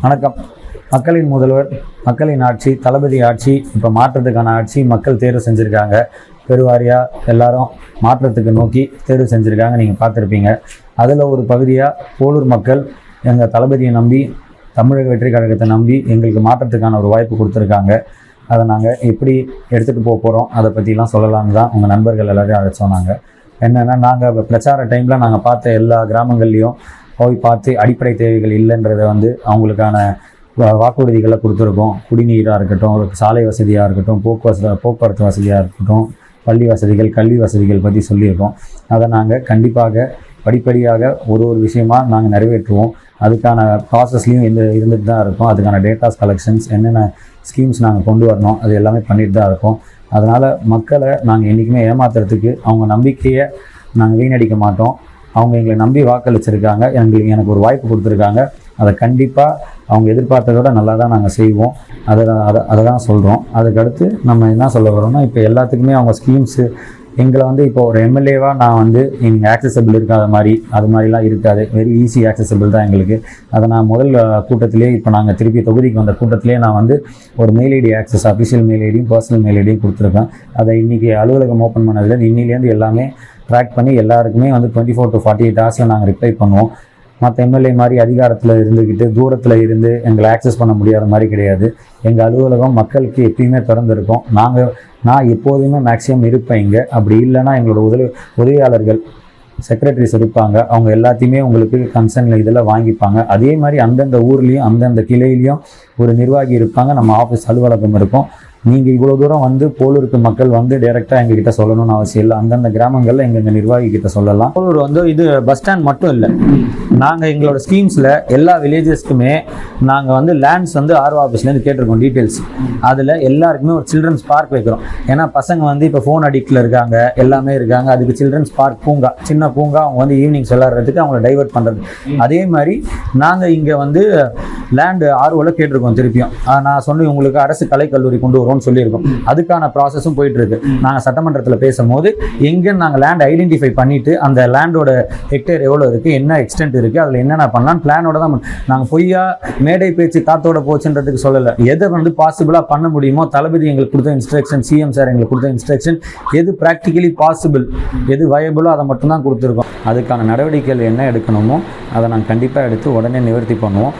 வணக்கம். மக்களின் முதல்வர், மக்களின் ஆட்சி, தளபதி ஆட்சி. இப்போ மாற்றத்துக்கான ஆட்சி மக்கள் தேர்வு செஞ்சுருக்காங்க. பெருவாரியாக எல்லாரும் மாற்றத்துக்கு நோக்கி தேர்வு செஞ்சுருக்காங்க. நீங்கள் பார்த்துருப்பீங்க. அதில் ஒரு பகுதியாக போலூர் மக்கள் எங்கள் தளபதியை நம்பி, தமிழக வெற்றி கழகத்தை நம்பி எங்களுக்கு மாற்றத்துக்கான ஒரு வாய்ப்பு கொடுத்துருக்காங்க. அதை நாங்கள் எப்படி எடுத்துகிட்டு போகிறோம் அதை பற்றிலாம் சொல்லலான்னு தான் உங்கள் நண்பர்கள் எல்லாரையும் அழைச்சோம். நாங்கள் என்னென்னா, நாங்கள் பிரச்சார டைமில் நாங்கள் பார்த்த எல்லா கிராமங்கள்லேயும் போய் பார்த்து அடிப்படை தேவைகள் இல்லைன்றதை அவங்களுக்கான வாக்குறுதிகளை கொடுத்துருக்கோம். குடிநீராக இருக்கட்டும், சாலை வசதியாக இருக்கட்டும், போக்குவரத்து வசதியாக இருக்கட்டும், பள்ளி வசதிகள், கல்வி வசதிகள் பற்றி சொல்லியிருக்கோம். அதை நாங்கள் கண்டிப்பாக படிப்படியாக ஒரு விஷயமாக நாங்கள் நிறைவேற்றுவோம். அதுக்கான ப்ராசஸ்லையும் இருந்துட்டு தான் இருக்கோம். அதுக்கான டேட்டாஸ் கலெக்ஷன்ஸ், என்னென்ன ஸ்கீம்ஸ் நாங்கள் கொண்டு வரணும், அது எல்லாமே பண்ணிட்டு தான் இருக்கோம். அதனால் மக்களை நாங்கள் என்றைக்குமே ஏமாத்துறதுக்கு, அவங்க நம்பிக்கையை நாங்கள் வீணடிக்க மாட்டோம். அவங்க எங்களை நம்பி வாக்களிச்சிருக்காங்க, எனக்கு ஒரு வாய்ப்பு கொடுத்துருக்காங்க. அதை கண்டிப்பாக அவங்க எதிர்பார்த்ததோட நல்லா தான் நாங்கள் செய்வோம். அதை தான் சொல்கிறோம். அதுக்கடுத்து நம்ம என்ன சொல்ல வரோம்னா, இப்போ எல்லாத்துக்குமே அவங்க ஸ்கீம்ஸு எங்களை இப்போ ஒரு எம்எல்ஏவாக நான் நீங்கள் ஆக்சசபிள் இருக்காத மாதிரி, அது மாதிரிலாம் இருக்காது. வெரி ஈஸி ஆக்சசபிள் தான் எங்களுக்கு. அதை நான் முதல் கூட்டத்திலே, இப்போ நாங்கள் திருப்பி தொகுதிக்கு வந்த கூட்டத்திலே நான் ஒரு mail ID access, official mail ஐடியும் பர்சனல் மெயில் ஐடியும் கொடுத்துருக்கேன். அதை இன்றைக்கி அலுவலகம் ஓப்பன் பண்ணதில் இன்னிலேருந்து எல்லாமே ட்ராக் பண்ணி எல்லாருக்குமே 24 to 48 ஹவர்ஸில் நாங்கள் ரிப்ளை பண்ணுவோம். மற்ற எம்எல்ஏ மாதிரி அதிகாரத்தில் இருந்துக்கிட்டு தூரத்தில் இருந்து எங்களை ஆக்சஸ் பண்ண முடியாத மாதிரி கிடையாது. எங்கள் அலுவலகம் மக்களுக்கு எப்பயுமே திறந்துருக்கோம். நான் எப்போதுமே மேக்ஸிமம் இருப்பேன் இங்கே. அப்படி இல்லைன்னா எங்களோட உதவியாளர்கள், செக்ரட்டரிஸ் இருப்பாங்க. அவங்க எல்லாத்தையுமே உங்களுக்கு கன்சர்னில் இதில் வாங்கிப்பாங்க. அதே மாதிரி அந்தந்த ஊர்லேயும் அந்தந்த கிளையிலையும் ஒரு நிர்வாகி இருப்பாங்க. நம்ம ஆஃபீஸ் அலுவலகம் இருக்கும். நீங்கள் இவ்வளோ தூரம் போலூருக்கு மக்கள் டைரெக்டாக எங்ககிட்ட சொல்லணும்னு அவசியம் இல்லை. அந்தந்த கிராமங்களில் எங்கள் நிர்வாகி கிட்ட சொல்லலாம். போலூர் இது பஸ் ஸ்டாண்ட் மட்டும் இல்லை. நாங்கள் எங்களோட ஸ்கீம்ஸில் எல்லா வில்லேஜஸ்க்குமே நாங்கள் லேண்ட்ஸ் ஆர்ஓ ஆஃபீஸ்லேருந்து கேட்டிருக்கோம் டீட்டெயில்ஸ். அதில் எல்லாருக்குமே ஒரு சில்ட்ரன்ஸ் பார்க் வைக்கிறோம். ஏன்னா பசங்க இப்போ ஃபோன் அடிக்டில் இருக்காங்க, எல்லாமே இருக்காங்க. அதுக்கு சில்ட்ரன்ஸ் பார்க், பூங்கா, சின்ன பூங்கா, அவங்க ஈவினிங்ஸ் விளையாடுறதுக்கு அவங்கள டைவர்ட் பண்ணுறது. அதே மாதிரி நாங்கள் இங்கே லேண்டு ஆர்ஓவில் கேட்டிருக்கோம். திருப்பியும் நான் சொன்ன உங்களுக்கு அரசு கலைக்கல்லூரி கொண்டு வருவோம்னு சொல்லியிருக்கோம். அதுக்கான ப்ராசஸும் போயிட்டு இருக்கு. நாங்கள் சட்டமன்றத்தில் பேசும்போது எங்கன்னு நாங்கள் லேண்ட் ஐடென்டிஃபை பண்ணிட்டு, அந்த லேண்டோட ஹெக்டேர் எவ்வளோ இருக்குது, என்ன எக்ஸ்டென்ட் இருக்குது, அதில் என்னென்ன பண்ணலாம் பிளானோட தான். நாங்கள் பொய்யா மேடை பேச்சு காத்தோட போச்சுன்றதுக்கு சொல்லலை. எதை பாசிபிளாக பண்ண முடியுமோ, தளபதி எங்களுக்கு கொடுத்த இன்ஸ்ட்ரக்ஷன், சிஎம் சார் எங்களுக்கு கொடுத்த இன்ஸ்ட்ரக்ஷன், எது ப்ராக்டிக்கலி பாசிபிள், எது வயபிளோ அதை மட்டும்தான் கொடுத்துருக்கோம். அதுக்கான நடவடிக்கைகள் என்ன எடுக்கணுமோ அதை நாங்கள் கண்டிப்பாக எடுத்து உடனே நிவர்த்தி பண்ணுவோம்.